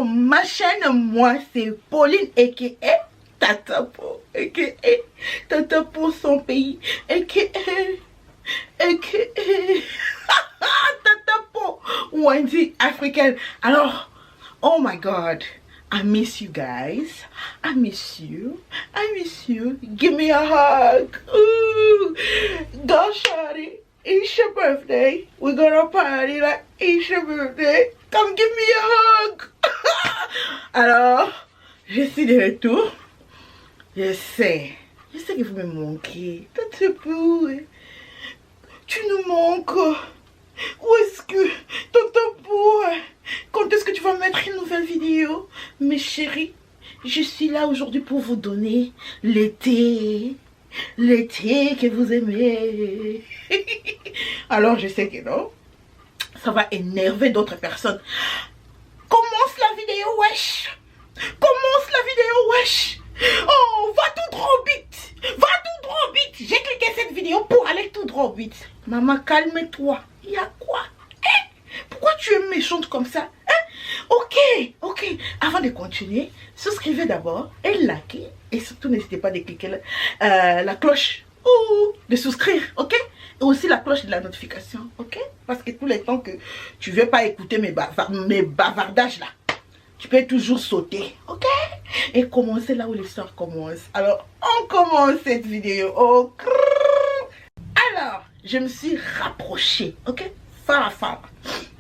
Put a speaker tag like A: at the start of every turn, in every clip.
A: ma chaîne. Moi c'est Pauline aka Tatapo aka Tatapo son pays aka Tatapo Wendy africaine. Alors, oh my god, I miss you guys. I miss you. I miss you. Give me a hug. Ooh. Go shawty. It's your birthday. We're gonna party like it's your birthday. Come give me a hug. Alors, je suis de retour. Je sais que vous me manquez. Tatapo, tu nous manques. Où est-ce que Tatapo, quand est-ce que tu vas mettre une nouvelle vidéo? Mes chéris, je suis là aujourd'hui pour vous donner l'été que vous aimez. Alors je sais que non, ça va énerver d'autres personnes. Commence la vidéo, wesh. Commence la vidéo, wesh. Oh, va tout droit vite. Va tout droit vite. J'ai cliqué cette vidéo pour aller tout droit vite. Maman, calme-toi. Il y a quoi? Pourquoi tu es méchante comme ça? Ok. Avant de continuer, souscrivez d'abord et likez. Et surtout, n'hésitez pas à cliquer la cloche de souscrire, ok? Et aussi la cloche de la notification, ok? Parce que tous les temps que tu ne veux pas écouter mes bavardages là, tu peux toujours sauter, ok? Et commencer là où l'histoire commence. Alors, on commence cette vidéo. Oh, alors, je me suis rapprochée, ok? Phare à phare.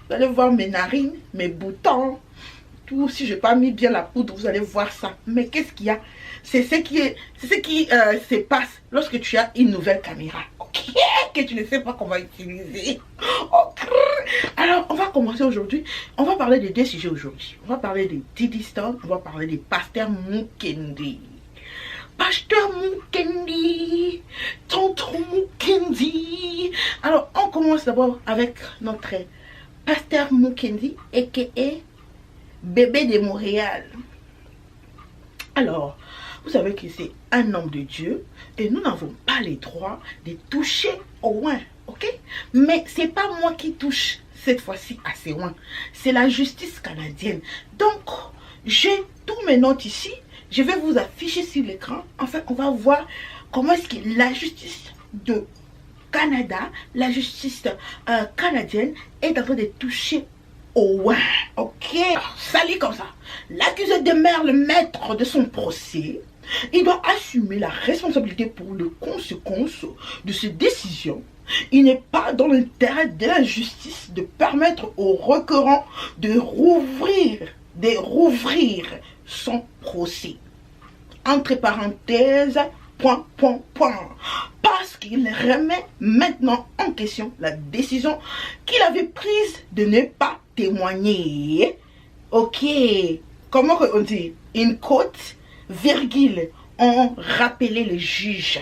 A: Vous allez voir mes narines, mes boutons, tout. Si je n'ai pas mis bien la poudre, vous allez voir ça. Mais qu'est-ce qu'il y a? C'est ce qui se passe lorsque tu as une nouvelle caméra, ok? Que tu ne sais pas comment utiliser. Okay. Alors, on va commencer aujourd'hui. On va parler de deux sujets aujourd'hui. On va parler de Diddy Stone, on va parler de Pasteur Mukendi. Pasteur Mukendi, tonton Mukendi. Alors, on commence d'abord avec notre Pasteur Mukendi, aka Bébé de Montréal. Alors, vous savez que c'est un homme de Dieu et nous n'avons pas les droits de toucher au oin, ok? Mais c'est pas moi qui touche cette fois-ci à ces oins, c'est la justice canadienne. Donc, j'ai tous mes notes ici. Je vais vous afficher sur l'écran. Enfin, on va voir comment est-ce que la justice de Canada, la justice canadienne est en train de toucher au oin. Ok, ça lit comme ça. L'accusé demeure le maître de son procès. Il doit assumer la responsabilité pour les conséquences de ses décisions. Il n'est pas dans l'intérêt de la justice de permettre aux requérants de rouvrir son procès. Entre parenthèses, parce qu'il remet maintenant en question la décision qu'il avait prise de ne pas témoigner. Ok, comment on dit? In quote, virgule, ont rappelé les juges.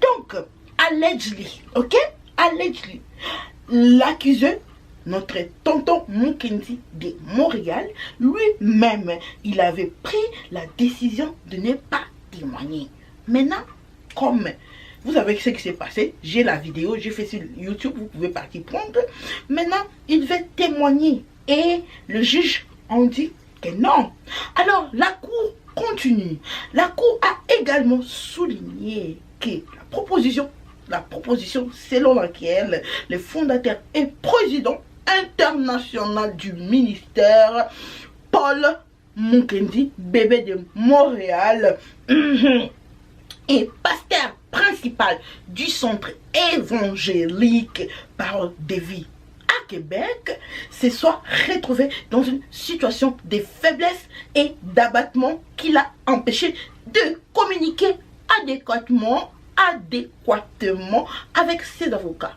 A: Donc, allegedly, ok? Allegedly, l'accusé, notre tonton Mukendi de Montréal, lui-même, il avait pris la décision de ne pas témoigner. Maintenant, comme vous savez ce qui s'est passé, j'ai la vidéo, j'ai fait sur YouTube, vous pouvez partir prendre. Maintenant, il veut témoigner et le juge en dit que non. Alors, la cour continue. La cour a également souligné que la proposition selon laquelle le fondateur et président international du ministère, Paul Mukendi, bébé de Montréal, et pasteur principal du centre évangélique Parole de Vie à Québec, se soit retrouvé dans une situation de faiblesse et d'abattement qui l'a empêché de communiquer adéquatement avec ses avocats.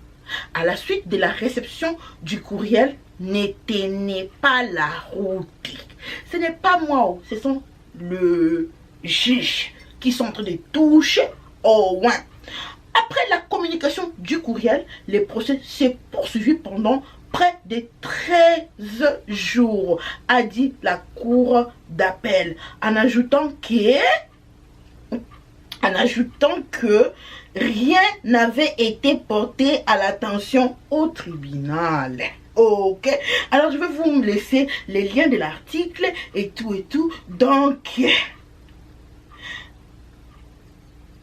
A: À la suite de la réception du courriel, ne tenez pas la route. Ce n'est pas moi, ce sont le juge qui sont en train de toucher au oin. Après la communication du courriel, le procès s'est poursuivi pendant près de 13 jours, a dit la cour d'appel, en ajoutant que rien n'avait été porté à l'attention au tribunal. Ok, alors je vais vous laisser les liens de l'article et tout. Donc,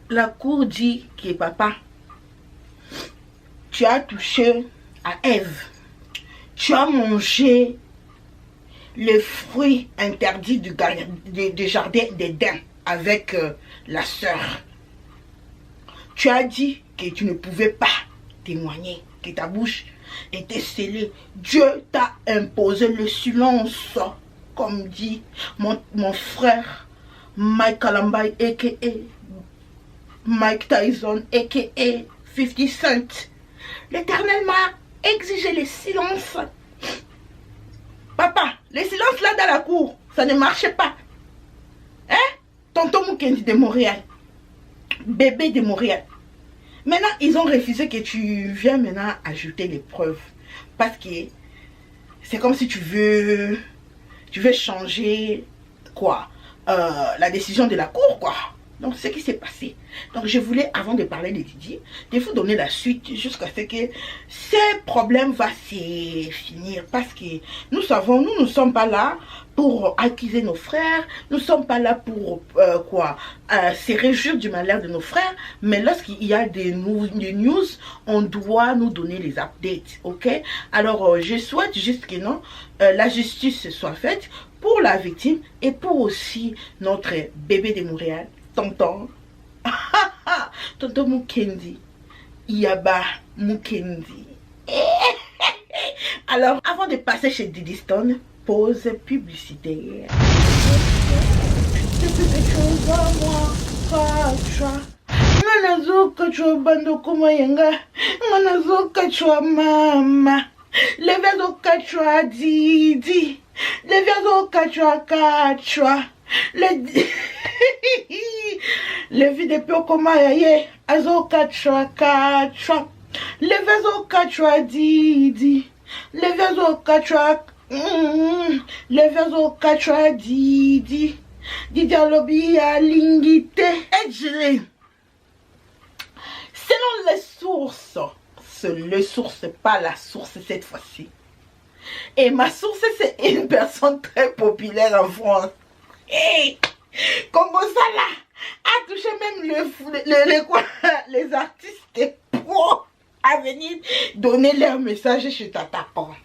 A: la cour dit que papa, tu as touché à Ève. Tu as mangé le fruit interdit du jardin d'Éden avec la sœur. Tu as dit que tu ne pouvais pas témoigner, que ta bouche était scellée. Dieu t'a imposé le silence, comme dit mon frère Mike Kalambay, a.k.a. Mike Tyson, a.k.a. 50 Cent. L'Éternel m'a exigé le silence. Papa, le silence là dans la cour, ça ne marchait pas. Hein? Tonton Mukendi de Montréal. Bébé de Montréal. Maintenant, ils ont refusé que tu viennes maintenant ajouter les preuves. Parce que c'est comme si tu veux changer quoi, la décision de la cour, quoi. Donc, c'est ce qui s'est passé. Donc, je voulais, avant de parler de Didier, de vous donner la suite jusqu'à ce que ces problèmes vont se finir. Parce que nous savons, nous ne sommes pas là pour accuser nos frères. Nous ne sommes pas là pour se réjouir du malheur de nos frères. Mais lorsqu'il y a des news, on doit nous donner les updates. Ok? Alors, je souhaite juste que non, la justice soit faite pour la victime et pour aussi notre bébé de Montréal. Tonton Mukendi, Yaba Mukendi. Alors, avant de passer chez Diddy Stone, pause publicitaire. Mama. Levezo kachwa Didi. Levezo kachwa. Le vidéo comment yaye azo kachwa. Levezo kachwa Didi. Levezo kachwa Didi. Didi alobi ya lingite. Ejre. Selon les sources, pas la source cette fois-ci. Et ma source, c'est une personne très populaire en France. Hey, Congo Sala a touché même les artistes pro à venir donner leur message chez Tata Pan.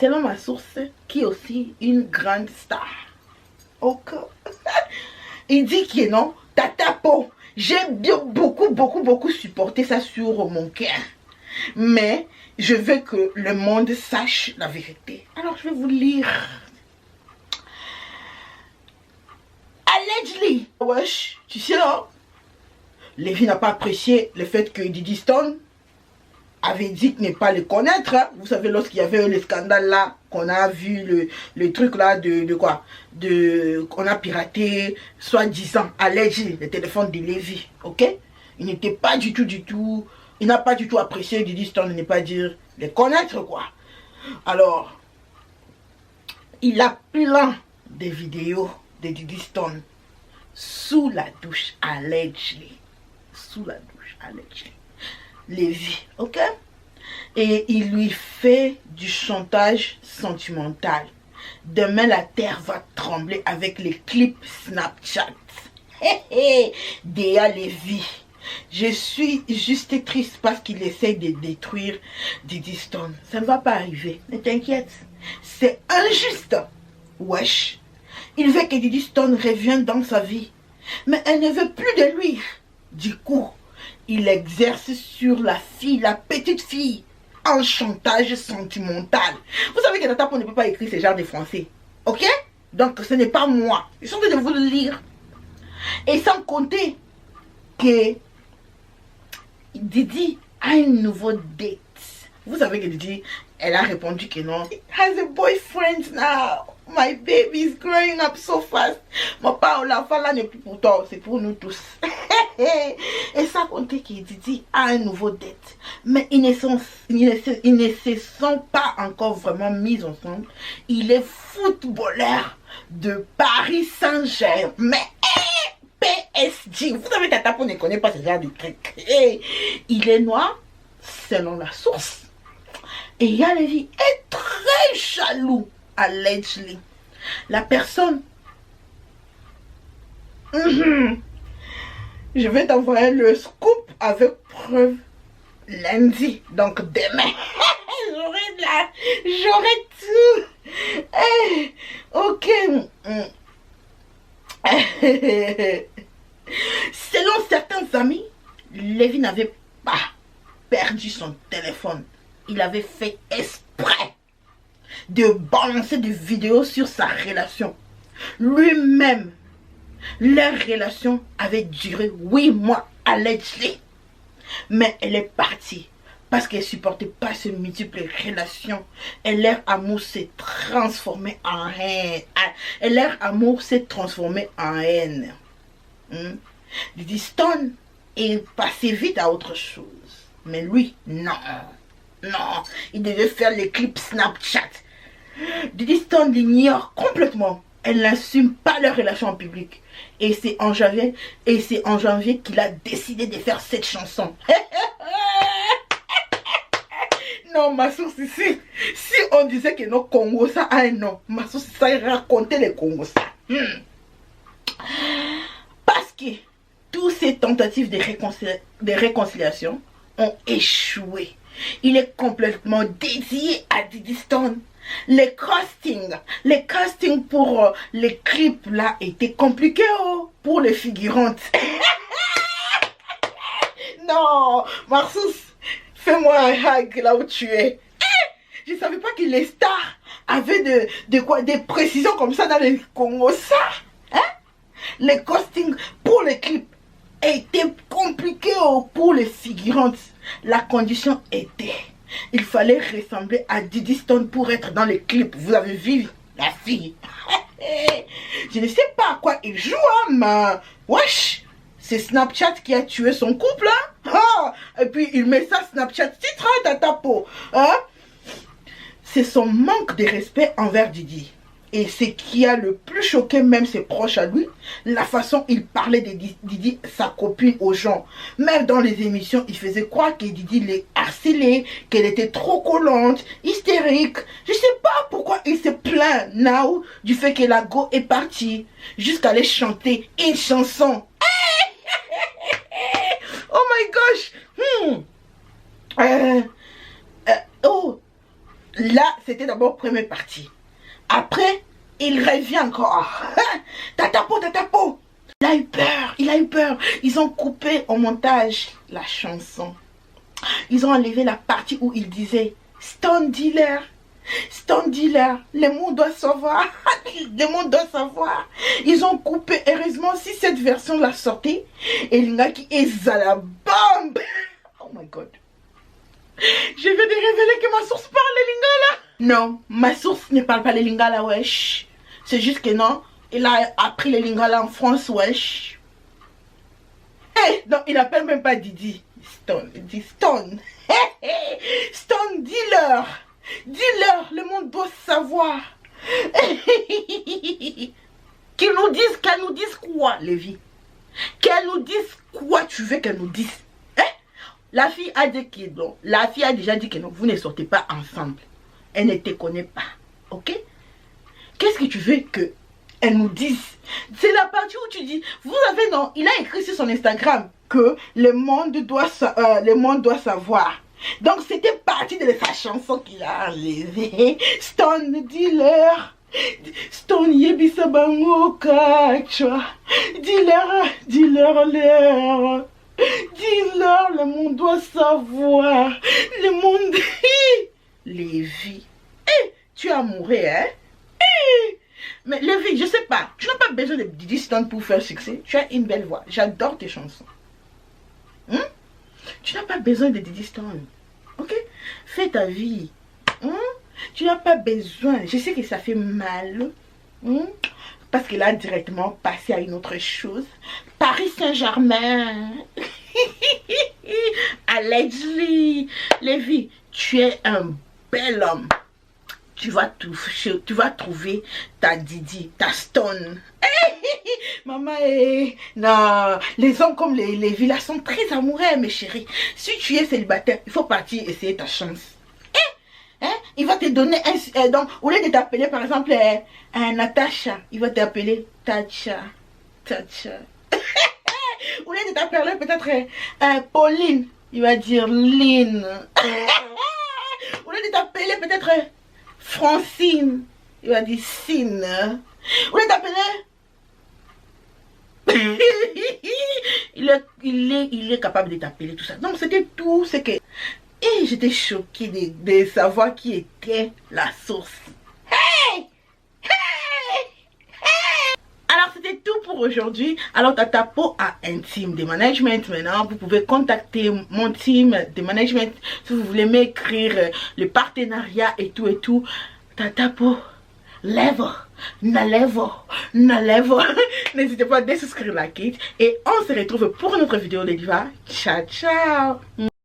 A: Selon ma source, qui est aussi une grande star. Ok. Il dit que non, Tata Po, j'ai beaucoup supporté ça sur mon cœur. Mais je veux que le monde sache la vérité. Alors je vais vous lire. Allegedly. Wesh, tu sais là, Lévi n'a pas apprécié le fait que Diddy Stone avait dit ne pas le connaître. Hein. Vous savez, lorsqu'il y avait le scandale là, qu'on a vu le truc là de quoi, qu'on a piraté, soi-disant, allegedly, le téléphone de Lévi, ok? Il n'était pas du tout, il n'a pas du tout apprécié Diddy Stone de ne pas dire le connaître, quoi. Alors, il a plein de vidéos de Diddy Stone sous la douche, allegedly. Sous la douche, allegedly. Lévi, ok? Et il lui fait du chantage sentimental. Demain, la terre va trembler avec les clips Snapchat. Déa Lévi. Je suis juste triste parce qu'il essaie de détruire Diddy Stone. Ça ne va pas arriver, ne t'inquiète. C'est injuste. Wesh. Il veut que Diddy Stone revienne dans sa vie. Mais elle ne veut plus de lui. Du coup, il exerce sur la fille, la petite fille, un chantage sentimental. Vous savez que Tata Po ne peut pas écrire ce genre de français. Ok? Donc ce n'est pas moi. Je suis en train de vous le lire. Et sans compter que Diddy a une nouvelle date. Vous savez que Diddy, elle a répondu que non. He has a boyfriend now. My baby is growing up so fast. Mon père, l'enfant là n'est plus pour toi, c'est pour nous tous. Et sans compter que Diddy a un nouveau date. Mais ils ne se sont pas encore vraiment mis ensemble. Il est footballeur de Paris Saint-Germain. SG. Vous savez, Tatapo ne connaît pas ce genre de truc. Et il est noir, selon la source. Et Lévi est très jaloux, allegedly. La personne... Je vais t'envoyer le scoop avec preuve lundi. Donc demain. J'aurai tout. Ok. Selon certains amis, Lévi n'avait pas perdu son téléphone. Il avait fait exprès de balancer des vidéos sur sa relation. Lui-même, leur relation avait duré 8 mois allegedly. Mais elle est partie parce qu'elle ne supportait pas ces multiples relations. Et leur amour s'est transformé en haine. Et leur amour s'est transformé en haine. Diddy Stone est passé vite à autre chose. Mais lui, non. Non, il devait faire les clips Snapchat. Diddy Stone l'ignore complètement. Elle n'assume pas leur relation en public. Et c'est en janvier qu'il a décidé de faire cette chanson. Non, ma source ici, si on disait que nos Congo ça a un nom, ma source ça racontait les Congo ça. Parce que toutes ces tentatives de réconciliation ont échoué. Il est complètement dédié à Diddy Stone. Les castings pour les clips là étaient compliqués pour les figurantes. Non, Marsus, fais-moi un hug là où tu es. Je savais pas que les stars avaient des précisions comme ça dans les Congo ça. Les castings pour les clips étaient compliqués pour les figurantes. La condition était, il fallait ressembler à Diddy Stone pour être dans les clips. Vous avez vu la fille. Je ne sais pas à quoi il joue, mais wesh, c'est Snapchat qui a tué son couple. Et puis il met ça Snapchat titre à ta peau. C'est son manque de respect envers Diddy. Et ce qui a le plus choqué même ses proches à lui, la façon il parlait de Diddy, sa copine, aux gens. Même dans les émissions, il faisait croire que Diddy les harcelait, qu'elle était trop collante, hystérique. Je sais pas pourquoi il se plaint now du fait que la go est partie, jusqu'à aller chanter une chanson. Oh my gosh. Là, c'était d'abord première partie. Après, il revient encore. Tatapo. Il a eu peur. Ils ont coupé au montage la chanson. Ils ont enlevé la partie où il disait Stone Dealer, le monde doit savoir. Le monde doit savoir. Ils ont coupé. Heureusement, si cette version l'a sortie, et l'ingaki est à la bombe. Oh my god. Je viens de révéler que ma source parle les lingala. Non, ma source ne parle pas les lingala, wesh. C'est juste que non, il a appris les lingala en France, wesh. Non, il n'appelle même pas Diddy Stone. Il dit Stone. Stone Dealer. Dealer, le monde doit savoir. Qu'elle nous dise quoi, Lévi? Qu'elle nous dise quoi tu veux qu'elle nous dise? La fille a dit que non. La fille a déjà dit que non, vous ne sortez pas ensemble. Elle ne te connaît pas. Ok? Qu'est-ce que tu veux que elle nous dise? C'est la partie où tu dis, vous avez non, il a écrit sur son Instagram que le monde doit savoir. Donc c'était partie de sa chanson qu'il a enlevée. Stone Dealer. Stone Yebisa Bango Kachwa. Dealer l'air. Dis-leur, le monde doit savoir. Le monde... Lévi. Tu as mouru, hein? Mais Lévi, je sais pas. Tu n'as pas besoin de Diddy Stone pour faire succès. Tu as une belle voix. J'adore tes chansons. Tu n'as pas besoin de Diddy Stone. Ok? Fais ta vie. Tu n'as pas besoin. Je sais que ça fait mal. Parce qu'il a directement passé à une autre chose. Paris Saint-Germain. Allegedly. Lévi, tu es un bel homme. Tu vas trouver ta Diddy, ta Stone. Maman est... Non, les hommes comme les villas sont très amoureux, mes chéris. Si tu es célibataire, il faut partir essayer ta chance. Hein? Il va te donner un... donc, au lieu de t'appeler, par exemple, Natacha, il va t'appeler Tacha. Tacha. Au lieu de t'appeler peut-être Pauline, il va dire Lynn. Au lieu de t'appeler peut-être Francine, il va dire Sine. Au lieu de t'appeler... il est capable de t'appeler tout ça. Donc c'était tout ce que... Et j'étais choquée de savoir qui était la source. Hey! Hey! Hey! Alors c'était tout pour aujourd'hui. Alors Tata Po a un team de management maintenant. Vous pouvez contacter mon team de management si vous voulez m'écrire le partenariat et tout. Tata Po, level. N'hésitez pas à désouscrire la kit. Et on se retrouve pour notre vidéo de diva. Ciao, ciao.